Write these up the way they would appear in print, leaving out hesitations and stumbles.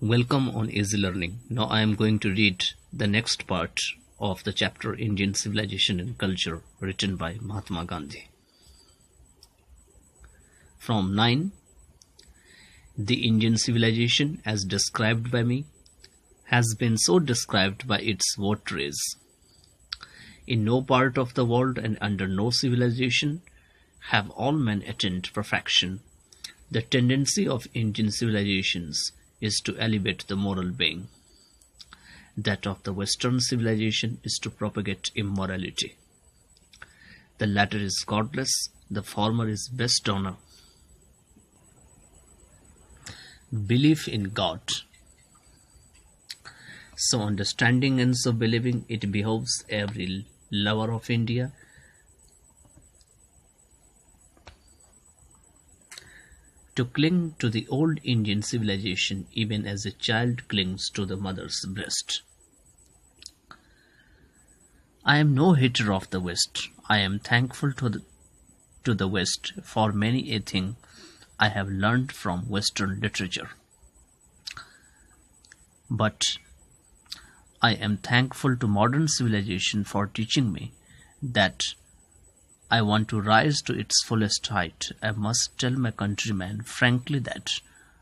Welcome on Easy Learning. Now I am going to read the next part of the chapter Indian Civilization and Culture written by Mahatma Gandhi. From 9. The Indian civilization as described by me has been so described by its votaries. In no part of the world and under no civilization have all men attained perfection. The tendency of Indian civilizations is to elevate the moral being. That of the Western civilization is to propagate immorality. The latter is godless, the former is best honor. Belief in God. So understanding and so believing, it behoves every lover of India to cling to the old Indian civilization even as a child clings to the mother's breast. I am no hater of the West. I am thankful to the West for many a thing I have learned from Western literature. But I am thankful to modern civilization for teaching me that I want to rise to its fullest height. I must tell my countrymen frankly that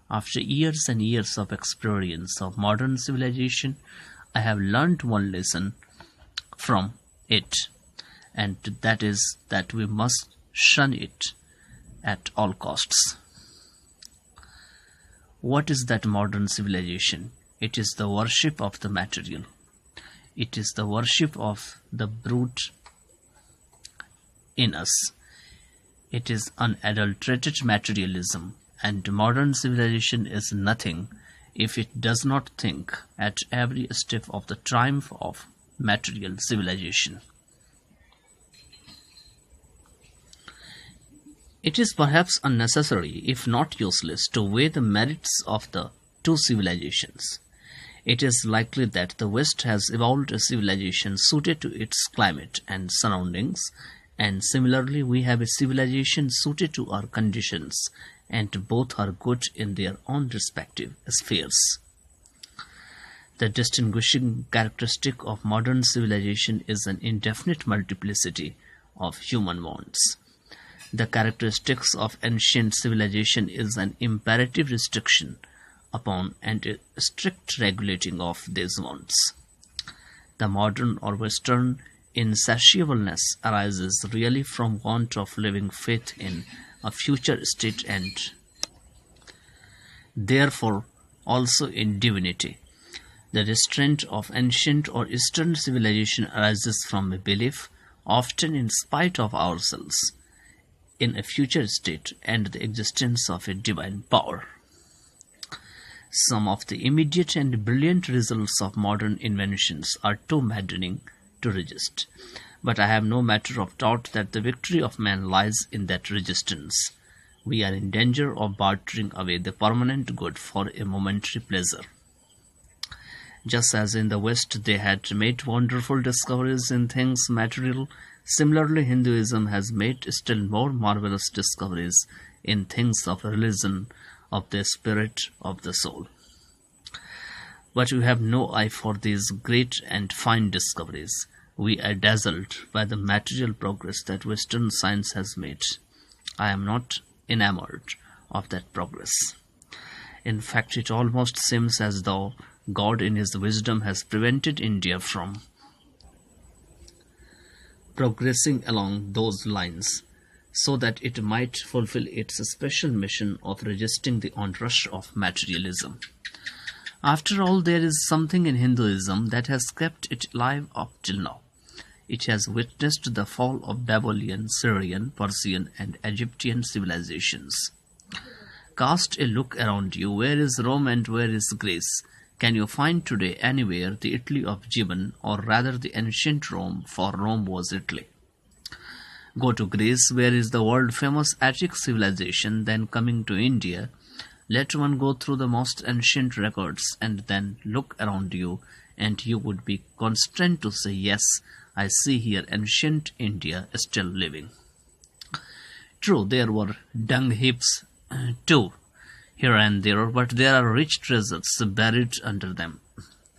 after years and years of experience of modern civilization, I have learned one lesson from it, and that is that we must shun it at all costs. What is that modern civilization? It is the worship of the material. It is the worship of the brute in us. It is unadulterated materialism, and modern civilization is nothing if it does not think at every step of the triumph of material civilization. It is perhaps unnecessary, if not useless, to weigh the merits of the two civilizations. It is likely that the West has evolved a civilization suited to its climate and surroundings, and similarly we have a civilization suited to our conditions, and both are good in their own respective spheres. The distinguishing characteristic of modern civilization is an indefinite multiplicity of human wants. The characteristics of ancient civilization is an imperative restriction upon and a strict regulating of these wants. The modern or Western insatiableness arises really from want of living faith in a future state and therefore also in divinity. The restraint of ancient or Eastern civilization arises from a belief, often in spite of ourselves, in a future state and the existence of a divine power. Some of the immediate and brilliant results of modern inventions are too maddening to resist, but I have no matter of doubt that the victory of man lies in that resistance. We are in danger of bartering away the permanent good for a momentary pleasure. Just as in the West they had made wonderful discoveries in things material, similarly Hinduism has made still more marvelous discoveries in things of religion, of the spirit, of the soul. But we have no eye for these great and fine discoveries. We are dazzled by the material progress that Western science has made. I am not enamored of that progress. In fact, it almost seems as though God in his wisdom has prevented India from progressing along those lines, so that it might fulfill its special mission of resisting the onrush of materialism. After all, there is something in Hinduism that has kept it alive up till now. It has witnessed the fall of Babylonian, Syrian, Persian, and Egyptian civilizations. Cast a look around you. Where is Rome and where is Greece? Can you find today anywhere the Italy of Gibbon, or rather the ancient Rome, for Rome was Italy? Go to Greece, where is the world-famous Attic civilization, then coming to India. Let one go through the most ancient records and then look around you, and you would be constrained to say, yes, I see here ancient India still living. True, there were dung heaps too, here and there, but there are rich treasures buried under them.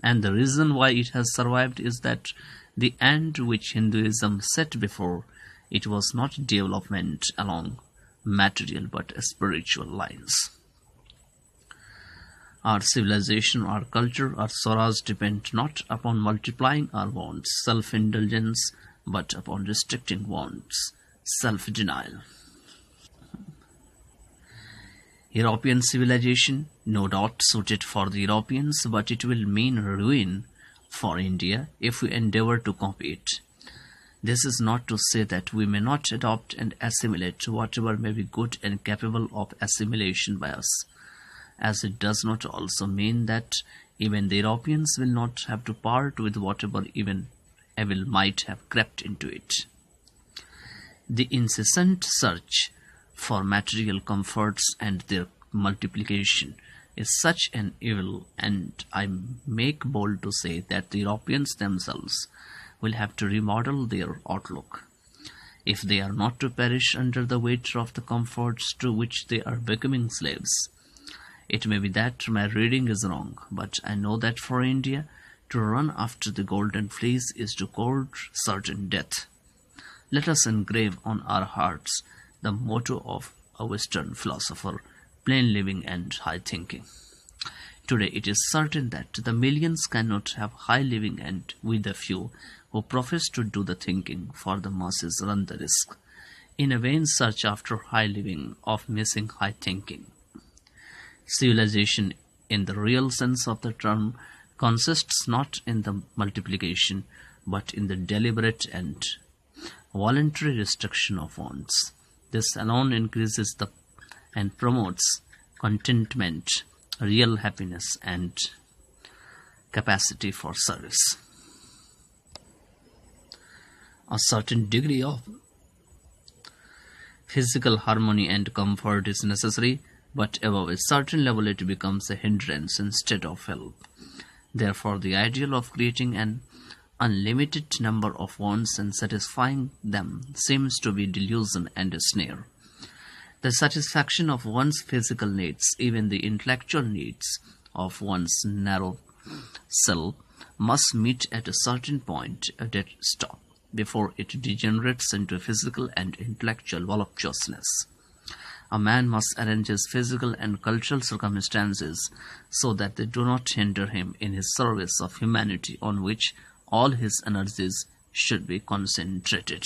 And the reason why it has survived is that the end which Hinduism set before it was not development along material but spiritual lines. Our civilization, our culture, our swaraj depend not upon multiplying our wants, self-indulgence, but upon restricting wants, self-denial. European civilization, no doubt suited for the Europeans, but it will mean ruin for India if we endeavor to copy it. This is not to say that we may not adopt and assimilate whatever may be good and capable of assimilation by us, as it does not also mean that even the Europeans will not have to part with whatever even evil might have crept into it. The incessant search for material comforts and their multiplication is such an evil, and I make bold to say that the Europeans themselves will have to remodel their outlook. If they are not to perish under the weight of the comforts to which they are becoming slaves. It may be that my reading is wrong, but I know that for India, to run after the golden fleece is to court certain death. Let us engrave on our hearts the motto of a Western philosopher, plain living and high thinking. Today it is certain that the millions cannot have high living, and we the few who profess to do the thinking for the masses run the risk, in a vain search after high living, of missing high thinking. Civilization, in the real sense of the term, consists not in the multiplication, but in the deliberate and voluntary restriction of wants. This alone increases and promotes contentment, real happiness, and capacity for service. A certain degree of physical harmony and comfort is necessary, but above a certain level it becomes a hindrance instead of help. Therefore, the ideal of creating an unlimited number of wants and satisfying them seems to be delusion and a snare. The satisfaction of one's physical needs, even the intellectual needs of one's narrow self, must meet at a certain point, a dead stop, before it degenerates into physical and intellectual voluptuousness. A man must arrange his physical and cultural circumstances so that they do not hinder him in his service of humanity, on which all his energies should be concentrated.